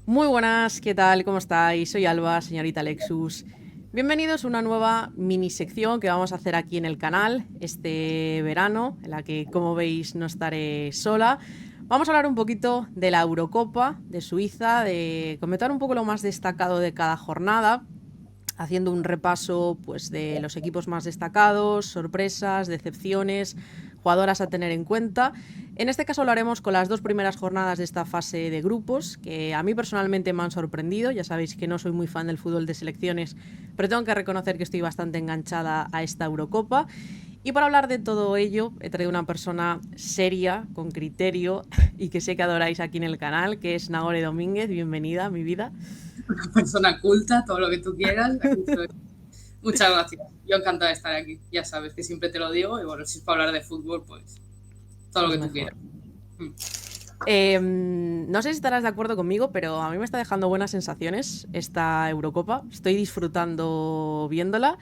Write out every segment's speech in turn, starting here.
Muy buenas, ¿qué tal? ¿Cómo estáis? Soy Alba, señorita Lexus. Bienvenidos a una nueva mini sección que vamos a hacer aquí en el canal este verano, en la que, como veis, no estaré sola. Vamos a hablar un poquito de la Eurocopa de Suiza, de comentar un poco lo más destacado de cada jornada, haciendo un repaso pues, de los equipos más destacados, sorpresas, decepciones, jugadoras a tener en cuenta. En este caso lo haremos con las dos primeras jornadas de esta fase de grupos, que a mí personalmente me han sorprendido. Ya sabéis que no soy muy fan del fútbol de selecciones, pero tengo que reconocer que estoy bastante enganchada a esta Eurocopa. Y para hablar de todo ello, he traído una persona seria, con criterio, y que sé que adoráis aquí en el canal, que es Nagore Domínguez. Bienvenida, mi vida. Una persona culta, todo lo que tú quieras. Aquí estoy. Muchas gracias. Yo encantada de estar aquí. Ya sabes que siempre te lo digo. Y bueno, si es para hablar de fútbol, pues todo lo Pues que tú mejor. quieras. Mm. No sé si estarás de acuerdo conmigo, pero a mí me está dejando buenas sensaciones esta Eurocopa. Estoy disfrutando viéndola.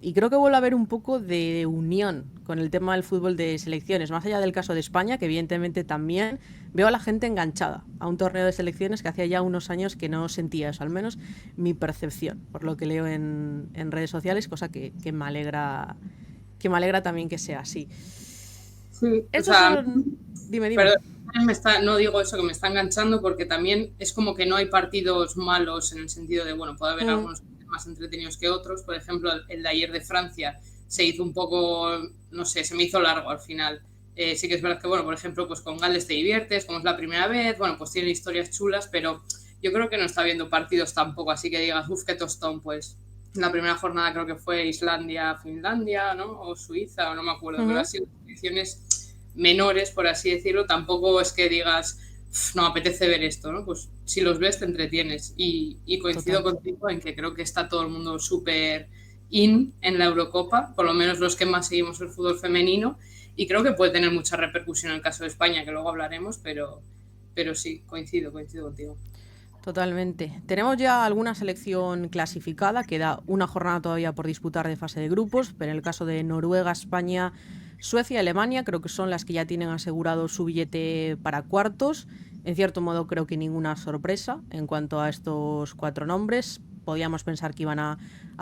Y creo que vuelve a haber un poco de unión con el tema del fútbol de selecciones. Más allá del caso de España, que evidentemente también veo a la gente enganchada a un torneo de selecciones que hacía ya unos años que no sentía eso, al menos mi percepción, por lo que leo en redes sociales, cosa que me alegra también que sea así. Sí, o Estos sea, son... Dime, dime. perdón, no digo eso que me está enganchando porque también es como que no hay partidos malos en el sentido de, bueno, puede haber Mm, algunos más entretenidos que otros. Por ejemplo, el de ayer de Francia se hizo un poco, no sé, se me hizo largo al final. Sí que es verdad que, bueno, por ejemplo, pues con Gales te diviertes, como es la primera vez, bueno, pues tiene historias chulas, pero yo creo que no está viendo partidos tampoco, así que digas, uff, qué tostón, pues. La primera jornada creo que fue Islandia, Finlandia, ¿no? O Suiza, o no me acuerdo, pero ujú. así ediciones menores, por así decirlo, tampoco es que digas, no apetece ver esto, ¿no? Pues si los ves te entretienes. Y coincido Total. contigo en que creo que está todo el mundo súper in en la Eurocopa, por lo menos los que más seguimos el fútbol femenino, y creo que puede tener mucha repercusión en el caso de España, que luego hablaremos, pero sí, coincido contigo. Totalmente. Tenemos ya alguna selección clasificada, queda una jornada todavía por disputar de fase de grupos, pero en el caso de Noruega, España, Suecia y Alemania creo que son las que ya tienen asegurado su billete para cuartos. En cierto modo creo que ninguna sorpresa en cuanto a estos cuatro nombres. Podíamos pensar que iban a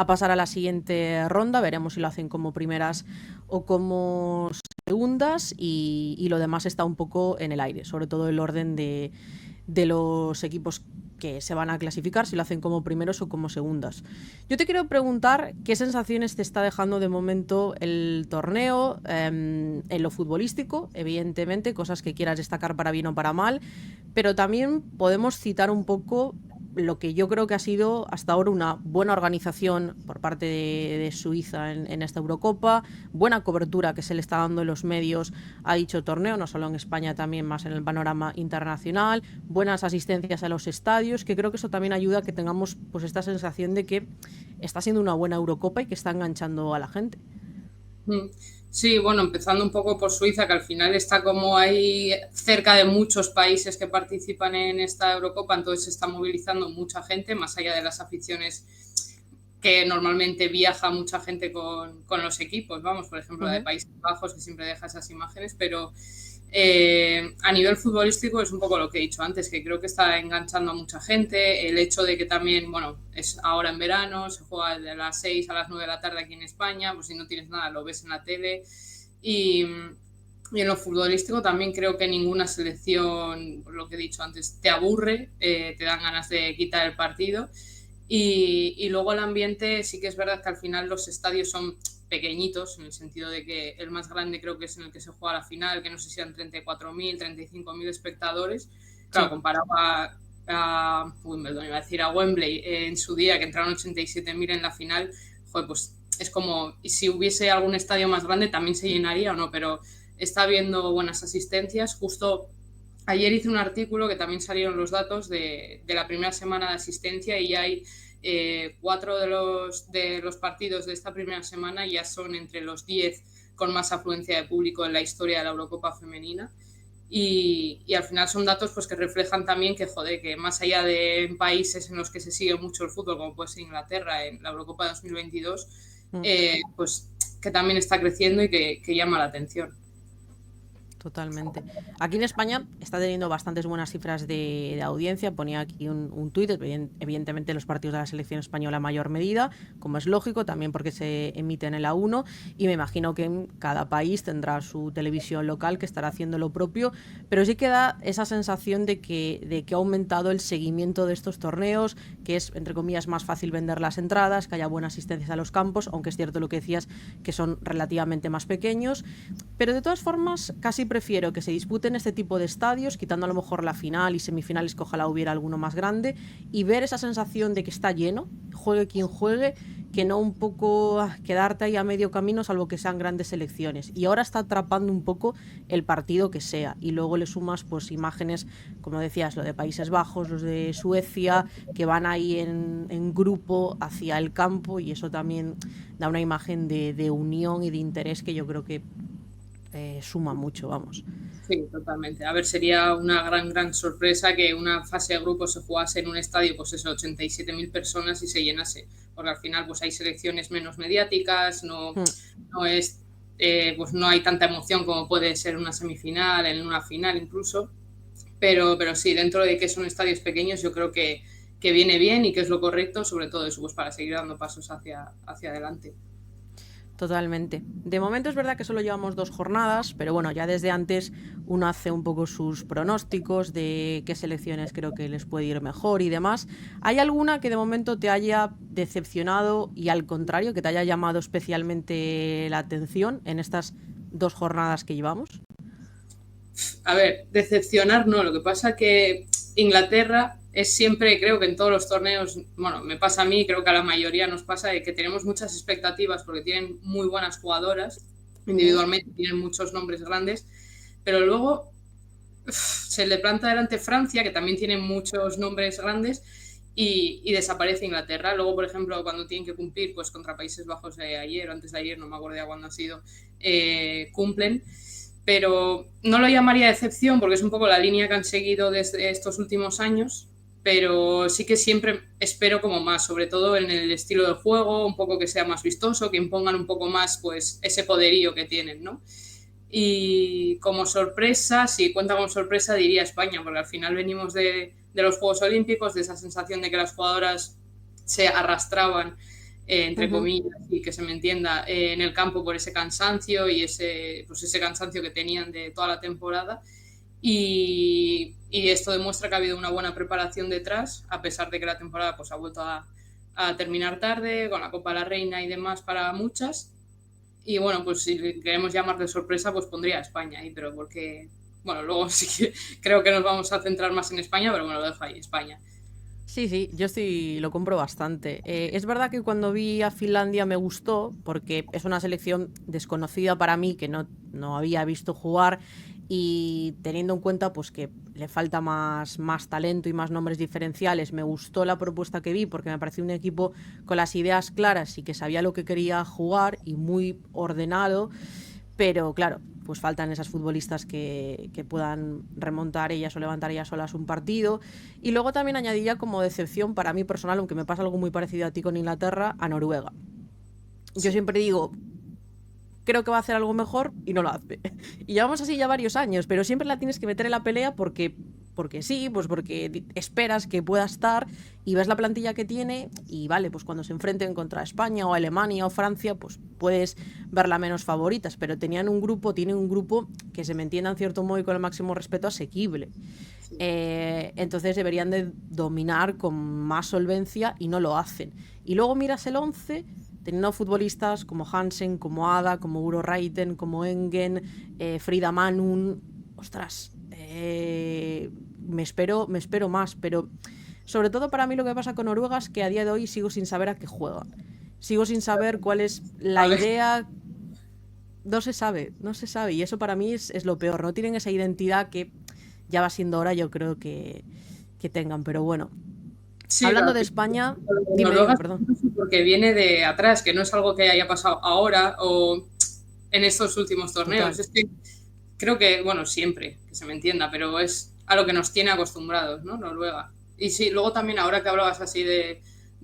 pasar a la siguiente ronda, veremos si lo hacen como primeras o como segundas y lo demás está un poco en el aire, sobre todo el orden de los equipos que se van a clasificar, si lo hacen como primeros o como segundas. Yo te quiero preguntar qué sensaciones te está dejando de momento el torneo, en lo futbolístico, evidentemente, cosas que quieras destacar para bien o para mal, pero también podemos citar un poco lo que yo creo que ha sido hasta ahora una buena organización por parte de Suiza en esta Eurocopa, buena cobertura que se le está dando en los medios a dicho torneo, no solo en España, también más en el panorama internacional, buenas asistencias a los estadios, que creo que eso también ayuda a que tengamos pues esta sensación de que está siendo una buena Eurocopa y que está enganchando a la gente. Mm. Sí, bueno, empezando un poco por Suiza, que al final está como ahí cerca de muchos países que participan en esta Eurocopa, entonces se está movilizando mucha gente, más allá de las aficiones que normalmente viaja mucha gente con los equipos, vamos, por ejemplo, Uh la de -huh. Países Bajos, que siempre deja esas imágenes, pero a nivel futbolístico es un poco lo que he dicho antes, que creo que está enganchando a mucha gente, el hecho de que también, bueno, es ahora en verano, se juega de las 6 a las 9 de la tarde aquí en España, pues si no tienes nada lo ves en la tele y en lo futbolístico también creo que ninguna selección, lo que he dicho antes, te aburre, te dan ganas de quitar el partido. Y luego el ambiente, sí que es verdad que al final los estadios son pequeñitos, en el sentido de que el más grande creo que es en el que se juega la final, que no sé si eran 34.000, 35.000 espectadores. Claro, Sí. comparado a Wimbledon, iba a decir a Wembley en su día, que entraron 87.000 en la final, joder, pues es como, y si hubiese algún estadio más grande también se llenaría o no, pero está habiendo buenas asistencias. Justo ayer hice un artículo que también salieron los datos de la primera semana de asistencia y hay 4 de los partidos de esta primera semana ya son entre los 10 con más afluencia de público en la historia de la Eurocopa femenina. Y al final son datos pues que reflejan también que, joder, que más allá de países en los que se sigue mucho el fútbol, como puede ser Inglaterra en la Eurocopa 2022, Mm. pues que también está creciendo y que llama la atención. Totalmente. Aquí en España está teniendo bastantes buenas cifras de audiencia. Ponía aquí un tuit, evidentemente los partidos de la selección española en mayor medida, como es lógico, también porque se emiten en la 1, y me imagino que en cada país tendrá su televisión local que estará haciendo lo propio, pero sí que da esa sensación de que ha aumentado el seguimiento de estos torneos, que es, entre comillas, más fácil vender las entradas, que haya buenas asistencias a los campos, aunque es cierto lo que decías, que son relativamente más pequeños, pero de todas formas casi prefiero que se disputen este tipo de estadios, quitando a lo mejor la final y semifinales, que ojalá hubiera alguno más grande, y ver esa sensación de que está lleno, juegue quien juegue, que no un poco quedarte ahí a medio camino, salvo que sean grandes selecciones. Y ahora está atrapando un poco el partido que sea, y luego le sumas pues imágenes, como decías, lo de Países Bajos, los de Suecia, que van ahí en grupo hacia el campo, y eso también da una imagen de unión y de interés que yo creo que suma mucho, vamos. Sí, totalmente. A ver, sería una gran sorpresa que una fase de grupos se jugase en un estadio, pues eso, 87.000 personas y se llenase, porque al final pues hay selecciones menos mediáticas, no es, pues no hay tanta emoción como puede ser una semifinal, en una final incluso, pero sí, dentro de que son estadios pequeños yo creo que viene bien y que es lo correcto, sobre todo eso, pues para seguir dando pasos hacia adelante. Totalmente. De momento es verdad que solo llevamos 2 jornadas, pero bueno, ya desde antes uno hace un poco sus pronósticos de qué selecciones creo que les puede ir mejor y demás. ¿Hay alguna que de momento te haya decepcionado y al contrario, que te haya llamado especialmente la atención en estas 2 jornadas que llevamos? A ver, decepcionar no, lo que pasa que Inglaterra es siempre, creo que en todos los torneos, bueno, me pasa a mí, creo que a la mayoría nos pasa, de que tenemos muchas expectativas porque tienen muy buenas jugadoras, individualmente tienen muchos nombres grandes, pero luego se le planta delante Francia, que también tiene muchos nombres grandes, y desaparece Inglaterra. Luego, por ejemplo, cuando tienen que cumplir, pues contra Países Bajos ayer o antes de ayer, no me acuerdo ya cuándo ha sido, cumplen. Pero no lo llamaría decepción porque es un poco la línea que han seguido desde estos últimos años, pero sí que siempre espero como más, sobre todo en el estilo del juego, un poco que sea más vistoso, que impongan un poco más pues ese poderío que tienen, ¿no? Y como sorpresa, si cuenta como sorpresa, diría España, porque al final venimos de los Juegos Olímpicos, de esa sensación de que las jugadoras se arrastraban, entre comillas, y que se me entienda, en el campo por ese cansancio y ese cansancio que tenían de toda la temporada. Y esto demuestra que ha habido una buena preparación detrás, a pesar de que la temporada pues, ha vuelto a terminar tarde, con la Copa de la Reina y demás para muchas. Y bueno, pues si queremos llamar de sorpresa, pues pondría a España ahí, pero porque, bueno, luego sí que creo que nos vamos a centrar más en España, pero bueno, lo dejo ahí, España. Sí, yo lo compro bastante. Es verdad que cuando vi a Finlandia me gustó, porque es una selección desconocida para mí, que no había visto jugar, y teniendo en cuenta pues que le falta más talento y más nombres diferenciales, me gustó la propuesta que vi, porque me pareció un equipo con las ideas claras y que sabía lo que quería jugar y muy ordenado. Pero claro, pues faltan esas futbolistas que puedan remontar ellas o levantar ellas solas un partido. Y luego también añadiría como decepción para mí personal, aunque me pasa algo muy parecido a ti con Inglaterra, a Noruega. Yo siempre digo, creo que va a hacer algo mejor y no lo hace. Y llevamos así ya varios años, pero siempre la tienes que meter en la pelea porque sí, pues porque esperas que pueda estar y ves la plantilla que tiene y vale, pues cuando se enfrenten contra España o Alemania o Francia, pues puedes verla menos favoritas, pero tienen un grupo que se me entienda en cierto modo y con el máximo respeto asequible. Entonces deberían de dominar con más solvencia y no lo hacen. Y luego miras el 11 teniendo futbolistas como Hansen, como Ada, como Uro Reiten, como Engen, Frida Manun. Ostras, me espero más, pero sobre todo para mí lo que pasa con Noruega es que a día de hoy sigo sin saber a qué juega. Sigo sin saber cuál es la idea. No se sabe, y eso para mí es lo peor. No tienen esa identidad que ya va siendo hora, yo creo que tengan, pero bueno. Sí, hablando de España, dime, perdón. Porque viene de atrás, que no es algo que haya pasado ahora o en estos últimos torneos. Total. Es que creo que, bueno, siempre, que se me entienda, pero es a lo que nos tiene acostumbrados, ¿no? Noruega. Y sí, luego también, ahora que hablabas así de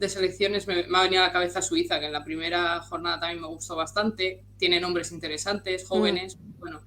selecciones, me ha venido a la cabeza Suiza, que en la primera jornada también me gustó bastante. Tiene nombres interesantes, jóvenes, bueno,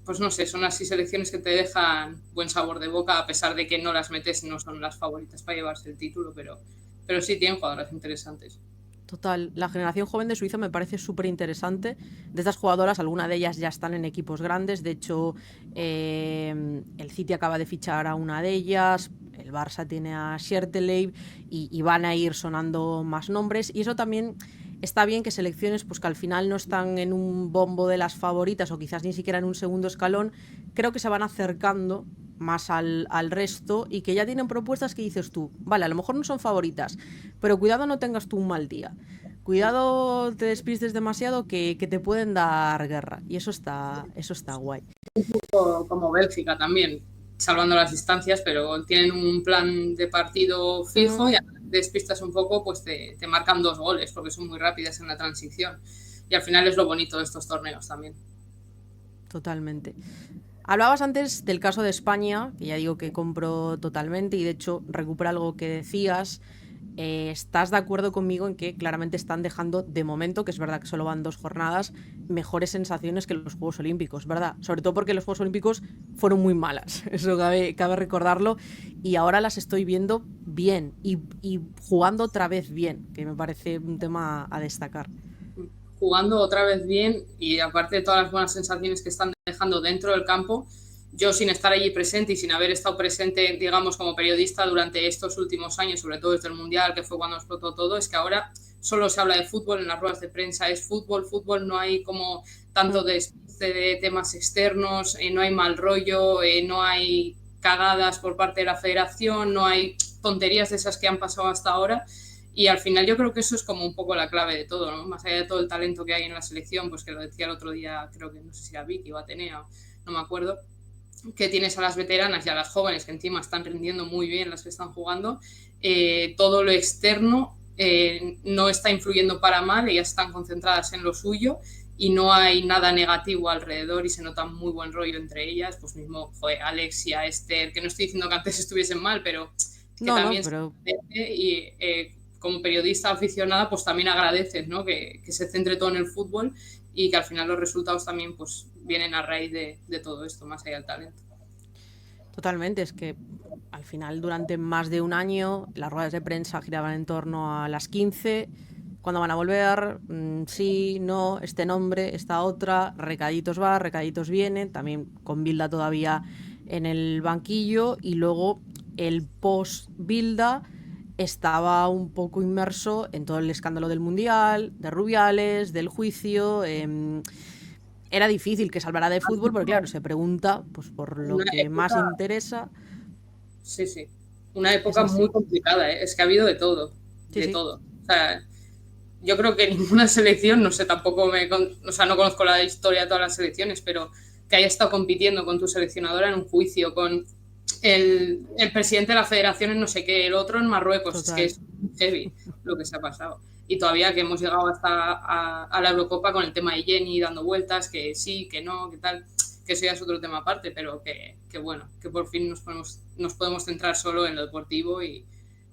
pues no sé, son así selecciones que te dejan buen sabor de boca, a pesar de que no las metes, no son las favoritas para llevarse el título, pero sí tienen jugadoras interesantes. Total, la generación joven de Suiza me parece súper interesante. De estas jugadoras, algunas de ellas ya están en equipos grandes. De hecho, el City acaba de fichar a una de ellas, el Barça tiene a Scherteley y van a ir sonando más nombres. Y eso también está bien, que selecciones pues que al final no están en un bombo de las favoritas o quizás ni siquiera en un segundo escalón, creo que se van acercando más al resto y que ya tienen propuestas que dices tú, vale, a lo mejor no son favoritas, pero cuidado no tengas tú un mal día. Cuidado te despistes demasiado que te pueden dar guerra. Y eso está guay. Como Bélgica también, salvando las distancias, pero tienen un plan de partido fijo y a despistas un poco, pues te marcan 2 goles, porque son muy rápidas en la transición. Y al final es lo bonito de estos torneos también. Totalmente. Hablabas antes del caso de España, que ya digo que compro totalmente y de hecho recupera algo que decías. ¿Estás de acuerdo conmigo en que claramente están dejando, de momento, que es verdad que solo van 2 jornadas, mejores sensaciones que los Juegos Olímpicos, ¿verdad? Sobre todo porque los Juegos Olímpicos fueron muy malas, eso cabe recordarlo, y ahora las estoy viendo bien y jugando otra vez bien, que me parece un tema a destacar. Jugando otra vez bien y aparte de todas las buenas sensaciones que están dejando dentro del campo, yo sin estar allí presente y sin haber estado presente, digamos, como periodista durante estos últimos años, sobre todo desde el Mundial, que fue cuando explotó todo, es que ahora solo se habla de fútbol en las ruedas de prensa, es fútbol, no hay como tanto de temas externos, no hay mal rollo, no hay cagadas por parte de la federación, no hay tonterías de esas que han pasado hasta ahora. Y al final yo creo que eso es como un poco la clave de todo, ¿no? Más allá de todo el talento que hay en la selección, pues que lo decía el otro día, creo que no sé si era Vicky o Atenea, no me acuerdo, que tienes a las veteranas y a las jóvenes que encima están rindiendo muy bien las que están jugando, todo lo externo no está influyendo para mal, ellas están concentradas en lo suyo y no hay nada negativo alrededor y se nota muy buen rollo entre ellas, pues mismo Alexia, Esther, que no estoy diciendo que antes estuviesen mal, pero que No, también pero... y como periodista aficionada pues también agradeces, ¿no? que se centre todo en el fútbol y que al final los resultados también pues vienen a raíz de todo esto, más allá del talento. Totalmente, es que al final durante más de un año las ruedas de prensa giraban en torno a las 15. ¿Cuándo van a volver? Sí, no, este nombre, esta otra, recaditos va, recaditos viene, también con Bilda todavía en el banquillo y luego el post-Bilda estaba un poco inmerso en todo el escándalo del Mundial, de Rubiales, del juicio. Era difícil que salvara de fútbol porque, claro, se pregunta pues por lo Una que más época, interesa. sí, sí, una Es época muy así. complicada, ¿eh? Es que ha habido de todo, Sí, de sí. todo. O sea, yo creo que ninguna selección, no sé, tampoco o sea, no conozco la historia de todas las selecciones, pero que haya estado compitiendo con tu seleccionadora en un juicio, con el presidente de la federación en no sé qué, el otro en Marruecos, es que Total. es heavy lo que se ha pasado. Y todavía que hemos llegado hasta a la Eurocopa con el tema de Jenny dando vueltas, que sí, que no, que tal, que eso ya es otro tema aparte, pero que bueno, que por fin nos podemos centrar solo en lo deportivo y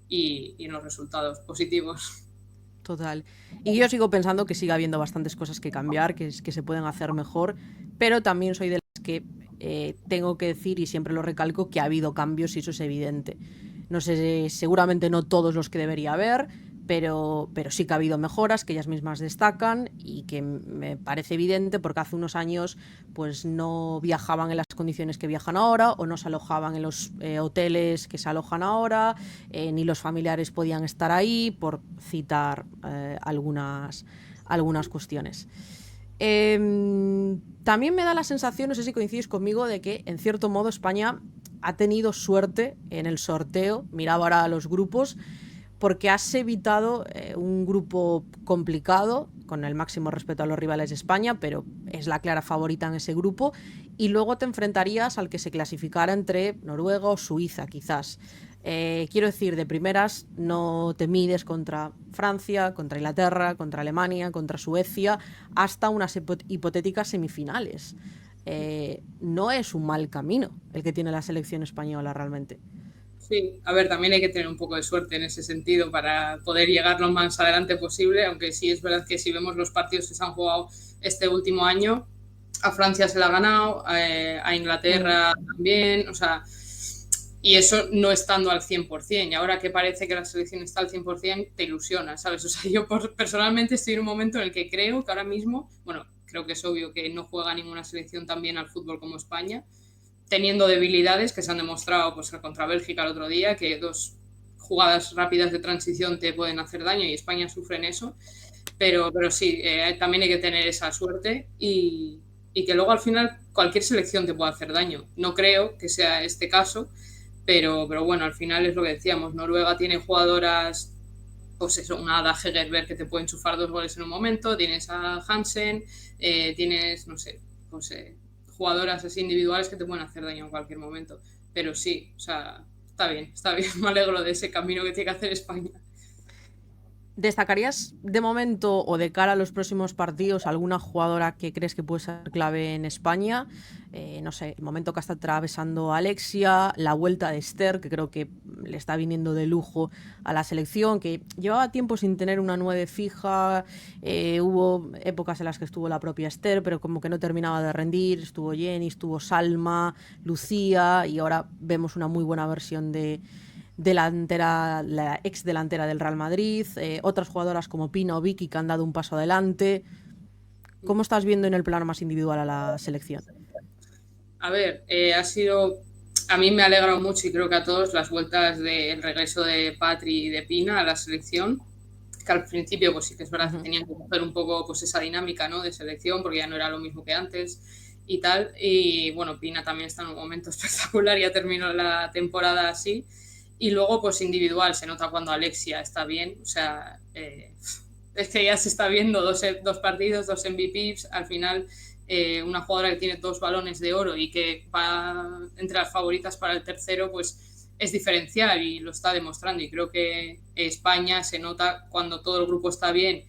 en los resultados positivos. Total. Y yo sigo pensando que sigue habiendo bastantes cosas que cambiar, que se pueden hacer mejor, pero también soy de las que tengo que decir, y siempre lo recalco, que ha habido cambios y eso es evidente. No sé, seguramente no todos los que debería haber, pero sí que ha habido mejoras que ellas mismas destacan y que me parece evidente porque hace unos años pues no viajaban en las condiciones que viajan ahora o no se alojaban en los hoteles que se alojan ahora, ni los familiares podían estar ahí, por citar algunas cuestiones. También me da la sensación, no sé si coincides conmigo, de que en cierto modo España ha tenido suerte en el sorteo. Miraba ahora a los grupos porque has evitado un grupo complicado, con el máximo respeto a los rivales de España, pero es la clara favorita en ese grupo, y luego te enfrentarías al que se clasificara entre Noruega o Suiza, quizás. Quiero decir, de primeras no te mides contra Francia, contra Inglaterra, contra Alemania, contra Suecia, hasta unas hipotéticas semifinales. No es un mal camino el que tiene la selección española realmente. Sí, a ver, también hay que tener un poco de suerte en ese sentido para poder llegar lo más adelante posible, aunque sí es verdad que si vemos los partidos que se han jugado este último año, a Francia se la ha ganado, a Inglaterra también, o sea, y eso no estando al 100%, y ahora que parece que la selección está al 100%, te ilusiona, ¿sabes? O sea, yo personalmente estoy en un momento en el que creo que ahora mismo, bueno, creo que es obvio que no juega ninguna selección tan bien al fútbol como España, teniendo debilidades que se han demostrado pues, contra Bélgica el otro día, que 2 jugadas rápidas de transición te pueden hacer daño y España sufre en eso, pero sí, también hay que tener esa suerte y que luego al final cualquier selección te puede hacer daño. No creo que sea este caso, pero bueno, al final es lo que decíamos, Noruega tiene jugadoras, pues eso, una Ada Hegerberg que te puede enchufar 2 goles en un momento, tienes a Hansen, tienes, no sé, pues jugadoras así individuales que te pueden hacer daño en cualquier momento. Pero sí, o sea, está bien, me alegro de ese camino que tiene que hacer España. ¿Destacarías de momento o de cara a los próximos partidos alguna jugadora que crees que puede ser clave en España? No sé, el momento que está atravesando Alexia, la vuelta de Esther, que creo que le está viniendo de lujo a la selección, que llevaba tiempo sin tener una 9 fija, hubo épocas en las que estuvo la propia Esther, pero como que no terminaba de rendir, estuvo Jenny, estuvo Salma, Lucía, y ahora vemos una muy buena versión de delantera, la ex delantera del Real Madrid, otras jugadoras como Pina o Vicky que han dado un paso adelante. ¿Cómo estás viendo en el plano más individual a la selección? A ver, ha sido, a mí me ha alegrado mucho y creo que a todos las vueltas del regreso de Patri y de Pina a la selección, que al principio pues sí que es verdad que tenían que coger un poco pues esa dinámica, ¿no?, de selección, porque ya no era lo mismo que antes y tal, y bueno, Pina también está en un momento espectacular, ya terminó la temporada así, y luego pues individual, se nota cuando Alexia está bien, o sea, es que ya se está viendo 2 partidos, 2 MVPs, al final una jugadora que tiene 2 balones de oro y que va entre las favoritas para el tercero, pues es diferencial y lo está demostrando. Y creo que España se nota cuando todo el grupo está bien,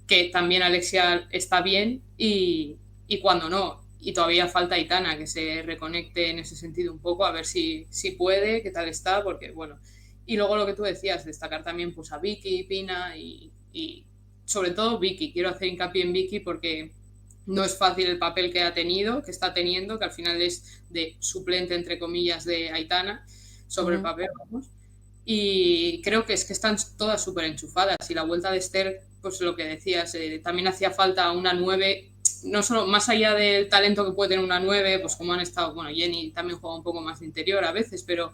que también Alexia está bien y cuando no. Y todavía falta Aitana que se reconecte en ese sentido un poco, a ver si puede, qué tal está, porque bueno. Y luego lo que tú decías, destacar también pues a Vicky, Pina y sobre todo Vicky. Quiero hacer hincapié en Vicky porque no es fácil el papel que ha tenido, que está teniendo, que al final es de suplente, entre comillas, de Aitana, sobre el papel, vamos. Y creo que es que están todas súper enchufadas. Y la vuelta de Esther, pues lo que decías, también hacía falta una 9, no solo más allá del talento que puede tener una 9, pues como han estado, bueno, Jenny también juega un poco más de interior a veces, pero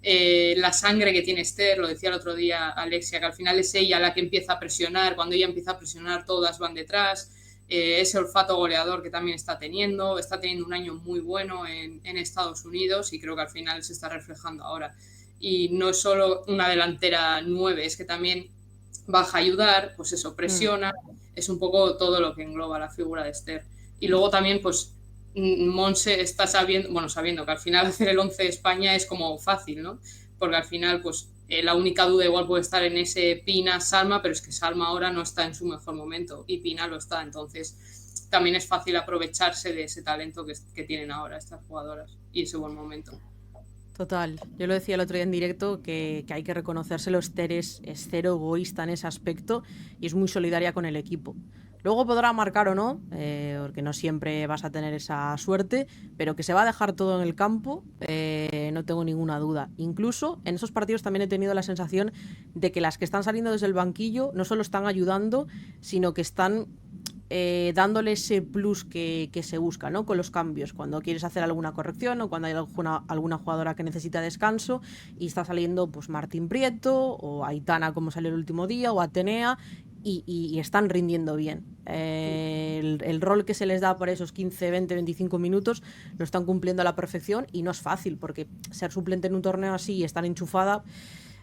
la sangre que tiene Esther, lo decía el otro día Alexia, que al final es ella la que empieza a presionar, cuando ella empieza a presionar todas van detrás, ese olfato goleador que también está teniendo un año muy bueno en Estados Unidos y creo que al final se está reflejando ahora. Y no es solo una delantera 9, es que también baja a ayudar, pues eso, presiona, es un poco todo lo que engloba la figura de Esther. Y luego también, pues, Monse está sabiendo que al final hacer el 11 de España es como fácil, ¿no? Porque al final, pues, la única duda igual puede estar en ese Pina-Salma, pero es que Salma ahora no está en su mejor momento y Pina lo está, entonces también es fácil aprovecharse de ese talento que tienen ahora estas jugadoras y ese buen momento. Total, yo lo decía el otro día en directo que hay que reconocérselo, Esther es cero egoísta en ese aspecto y es muy solidaria con el equipo. Luego podrá marcar o no, porque no siempre vas a tener esa suerte, pero que se va a dejar todo en el campo, no tengo ninguna duda. Incluso en esos partidos también he tenido la sensación de que las que están saliendo desde el banquillo no solo están ayudando, sino que están dándole ese plus que se busca, ¿no?, con los cambios, cuando quieres hacer alguna corrección o cuando hay alguna jugadora que necesita descanso y está saliendo pues Martín Prieto o Aitana como salió el último día o Atenea y están rindiendo bien. El rol que se les da para esos 15, 20, 25 minutos lo están cumpliendo a la perfección y no es fácil porque ser suplente en un torneo así y estar enchufada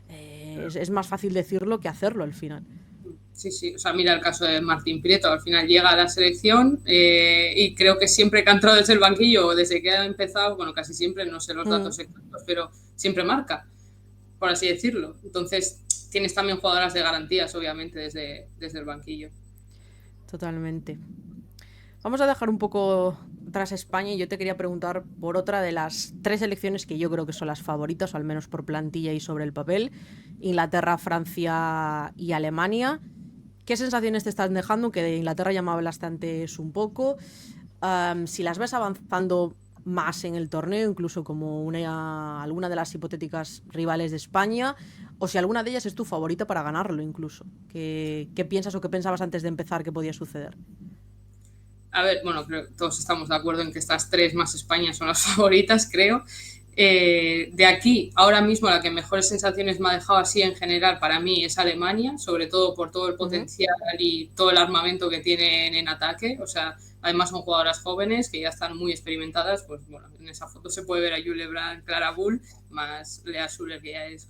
es más fácil decirlo que hacerlo al final. Sí, sí, o sea, mira el caso de Martín Prieto, al final llega a la selección y creo que siempre que ha entrado desde el banquillo o desde que ha empezado, bueno, casi siempre, no sé los datos exactos, pero siempre marca, por así decirlo. Entonces, tienes también jugadoras de garantías, obviamente, desde el banquillo. Totalmente. Vamos a dejar un poco tras España y yo te quería preguntar por otra de las 3 selecciones que yo creo que son las favoritas, o al menos por plantilla y sobre el papel: Inglaterra, Francia y Alemania. ¿Qué sensaciones te estás dejando? Que de Inglaterra ya me hablaste antes un poco. si las ves avanzando más en el torneo, incluso como alguna de las hipotéticas rivales de España, o si alguna de ellas es tu favorita para ganarlo incluso. ¿Qué piensas o qué pensabas antes de empezar que podía suceder? A ver, bueno, creo que todos estamos de acuerdo en que estas 3 más España son las favoritas, creo. De aquí, ahora mismo, la que mejores sensaciones me ha dejado así en general para mí es Alemania, sobre todo por todo el potencial y todo el armamento que tienen en ataque. O sea, además son jugadoras jóvenes que ya están muy experimentadas. Pues bueno, en esa foto se puede ver a Jule Brand, Clara Bull, más Lea Schuller, que ya es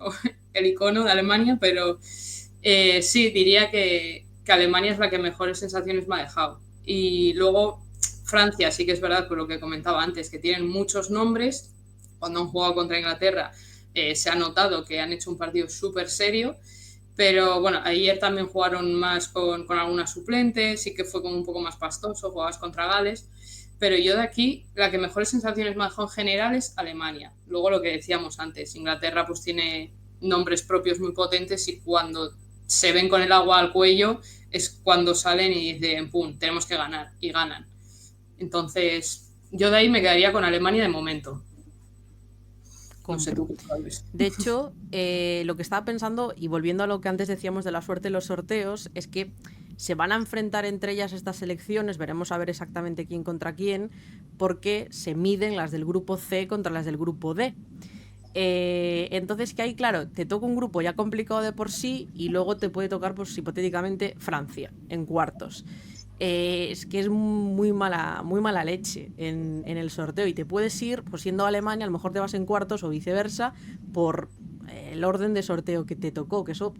el icono de Alemania, pero sí, diría que Alemania es la que mejores sensaciones me ha dejado. Y luego Francia, sí que es verdad, por lo que comentaba antes, que tienen muchos nombres. Cuando han jugado contra Inglaterra se ha notado que han hecho un partido súper serio, pero bueno, ayer también jugaron más con algunas suplentes, sí que fue como un poco más pastoso, jugabas contra Gales, pero yo de aquí la que mejores sensaciones me ha dejado en general es Alemania. Luego lo que decíamos antes, Inglaterra pues tiene nombres propios muy potentes y cuando se ven con el agua al cuello es cuando salen y dicen, pum, tenemos que ganar, y ganan. Entonces, yo de ahí me quedaría con Alemania de momento. No sé tú qué sabes. De hecho, lo que estaba pensando, y volviendo a lo que antes decíamos de la suerte de los sorteos, es que se van a enfrentar entre ellas estas selecciones, veremos a ver exactamente quién contra quién, porque se miden las del grupo C contra las del grupo D. Entonces, que ahí, claro, te toca un grupo ya complicado de por sí y luego te puede tocar, pues hipotéticamente, Francia en cuartos. Es que es muy mala leche en el sorteo y te puedes ir, pues siendo Alemania, a lo mejor te vas en cuartos o viceversa por el orden de sorteo que te tocó, que eso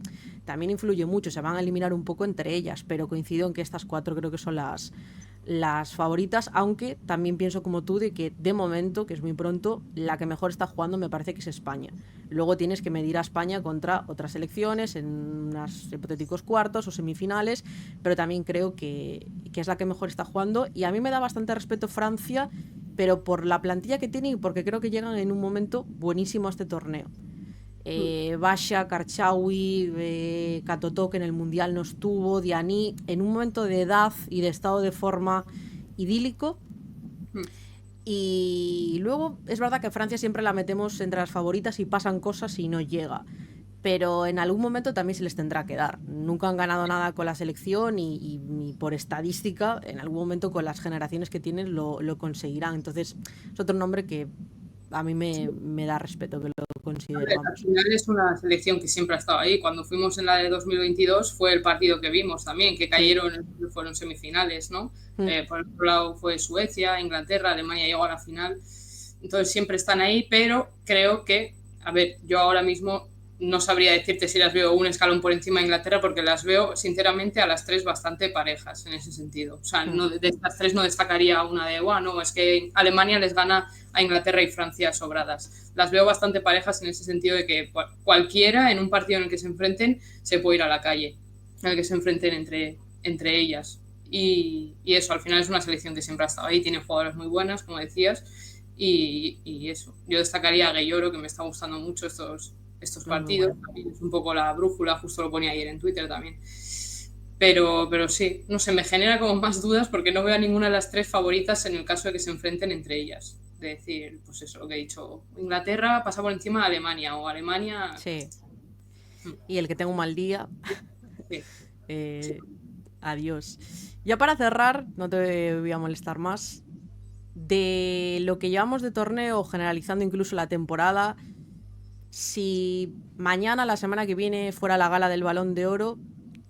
también influye mucho, se van a eliminar un poco entre ellas, pero coincido en que estas 4 creo que son las favoritas, aunque también pienso como tú de que de momento, que es muy pronto, la que mejor está jugando me parece que es España. Luego tienes que medir a España contra otras selecciones en unos hipotéticos cuartos o semifinales, pero también creo que es la que mejor está jugando y a mí me da bastante respeto Francia, pero por la plantilla que tiene y porque creo que llegan en un momento buenísimo a este torneo. Basha, Karchaoui, Katoto, que en el Mundial no estuvo, Diani, en un momento de edad y de estado de forma idílico. Y luego es verdad que Francia siempre la metemos entre las favoritas y pasan cosas y no llega. Pero en algún momento también se les tendrá que dar. Nunca han ganado nada con la selección y por estadística, en algún momento con las generaciones que tienen lo conseguirán. Entonces es otro nombre que a mí me da respeto, que lo consideramos. Al final es una selección que siempre ha estado ahí. Cuando fuimos en la de 2022 fue el partido que vimos también, que cayeron, fueron semifinales, ¿no? Por el otro lado fue Suecia, Inglaterra, Alemania llegó a la final. Entonces siempre están ahí, pero creo que, a ver, yo ahora mismo no sabría decirte si las veo un escalón por encima de Inglaterra, porque las veo, sinceramente, a las 3 bastante parejas en ese sentido. O sea, no, de estas 3 no destacaría una de, no, es que Alemania les gana a Inglaterra y Francia sobradas. Las veo bastante parejas en ese sentido de que cualquiera, en un partido en el que se enfrenten, se puede ir a la calle, en el que se enfrenten entre ellas. Y eso, al final es una selección que siempre ha estado ahí, tiene jugadoras muy buenas, como decías, y eso. Yo destacaría a Gueyoro, que me está gustando mucho estos partidos, bueno. Es un poco la brújula, justo lo ponía ayer en Twitter también. Pero sí, no sé, me genera como más dudas porque no veo a ninguna de las 3 favoritas en el caso de que se enfrenten entre ellas. De decir, pues eso, lo que he dicho, Inglaterra pasa por encima de Alemania o Alemania... Sí. Y el que tenga un mal día... Sí. Sí. Adiós. Ya para cerrar, no te voy a molestar más, de lo que llevamos de torneo, generalizando incluso la temporada, si mañana, la semana que viene, fuera la gala del Balón de Oro,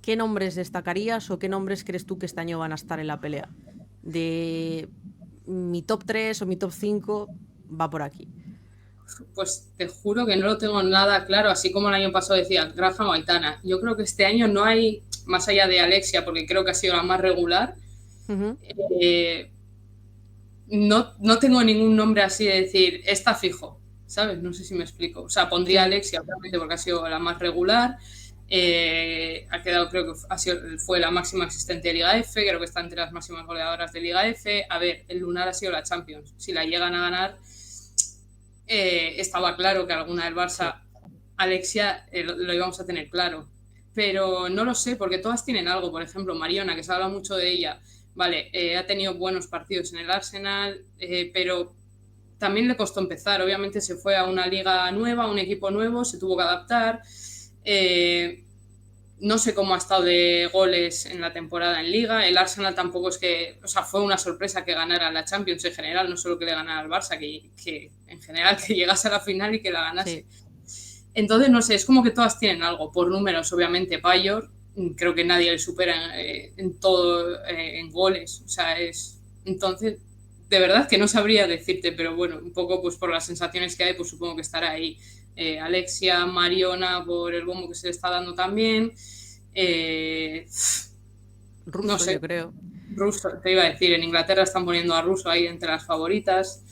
¿qué nombres destacarías o qué nombres crees tú que este año van a estar en la pelea? De mi top 3 o mi top 5 va por aquí. Pues te juro que no lo tengo nada claro, así como el año pasado decía Graham o Aitana. Yo creo que este año no hay, más allá de Alexia, porque creo que ha sido la más regular, no tengo ningún nombre así de decir, está fijo, ¿sabes? No sé si me explico. O sea, pondría a Alexia, obviamente, porque ha sido la más regular. Ha quedado, creo que fue la máxima asistente de Liga F, creo que está entre las máximas goleadoras de Liga F. A ver, el lunar ha sido la Champions. Si la llegan a ganar, estaba claro que alguna del Barça, Alexia, lo íbamos a tener claro. Pero no lo sé, porque todas tienen algo. Por ejemplo, Mariona, que se habla mucho de ella, vale, ha tenido buenos partidos en el Arsenal, pero también le costó empezar. Obviamente se fue a una liga nueva, a un equipo nuevo, se tuvo que adaptar. No sé cómo ha estado de goles en la temporada en Liga. El Arsenal tampoco es que, o sea, fue una sorpresa que ganara la Champions en general, no solo que le ganara al Barça, que en general que llegase a la final y que la ganase. Sí. Entonces, no sé, es como que todas tienen algo. Por números, obviamente, Payor, creo que nadie le supera en todo, en goles. O sea, es. Entonces, de verdad que no sabría decirte, pero bueno, un poco pues por las sensaciones que hay, pues supongo que estará ahí. Alexia, Mariona, por el bombo que se le está dando también. Russo, no sé, yo creo. Russo, te iba a decir, en Inglaterra están poniendo a Russo ahí entre las favoritas.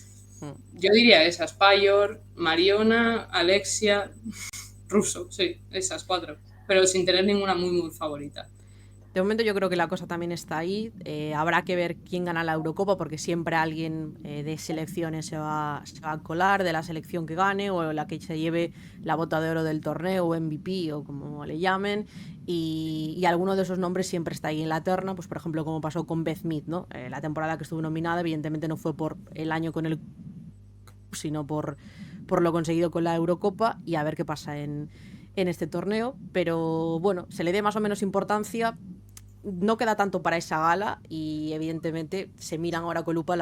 Yo diría esas, Payor, Mariona, Alexia, Russo, sí, esas 4, pero sin tener ninguna muy favorita. De momento yo creo que la cosa también está ahí. Habrá que ver quién gana la Eurocopa, porque siempre alguien de selecciones se va a colar, de la selección que gane o la que se lleve la bota de oro del torneo o MVP o como le llamen. Y alguno de esos nombres siempre está ahí en la terna, pues por ejemplo como pasó con Beth Mead, ¿no? La temporada que estuvo nominada evidentemente no fue por el año con el sino por lo conseguido con la Eurocopa, y a ver qué pasa en este torneo. Pero bueno, se le dé más o menos importancia. No queda tanto para esa gala y evidentemente se miran ahora con lupa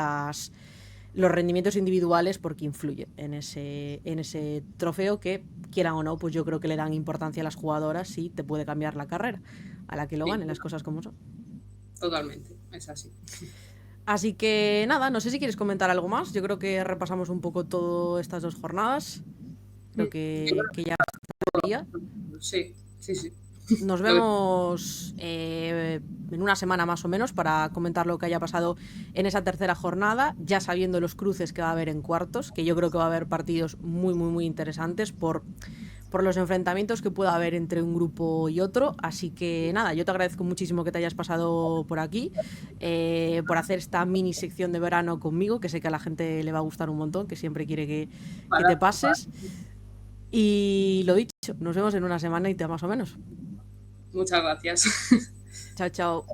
los rendimientos individuales porque influye en ese trofeo que, quieran o no, pues yo creo que le dan importancia a las jugadoras y te puede cambiar la carrera a la que lo ganen, las cosas como son. Totalmente, es así. Así que nada, no sé si quieres comentar algo más. Yo creo que repasamos un poco todas estas 2 jornadas. Creo que ya estaría. Sí. Nos vemos en una semana más o menos para comentar lo que haya pasado en esa tercera jornada, ya sabiendo los cruces que va a haber en cuartos, que yo creo que va a haber partidos muy interesantes por los enfrentamientos que pueda haber entre un grupo y otro. Así que nada, yo te agradezco muchísimo que te hayas pasado por aquí, por hacer esta mini sección de verano conmigo, que sé que a la gente le va a gustar un montón, que siempre quiere que te pases. Y lo dicho, nos vemos en una semana y te más o menos. Muchas gracias. Chao.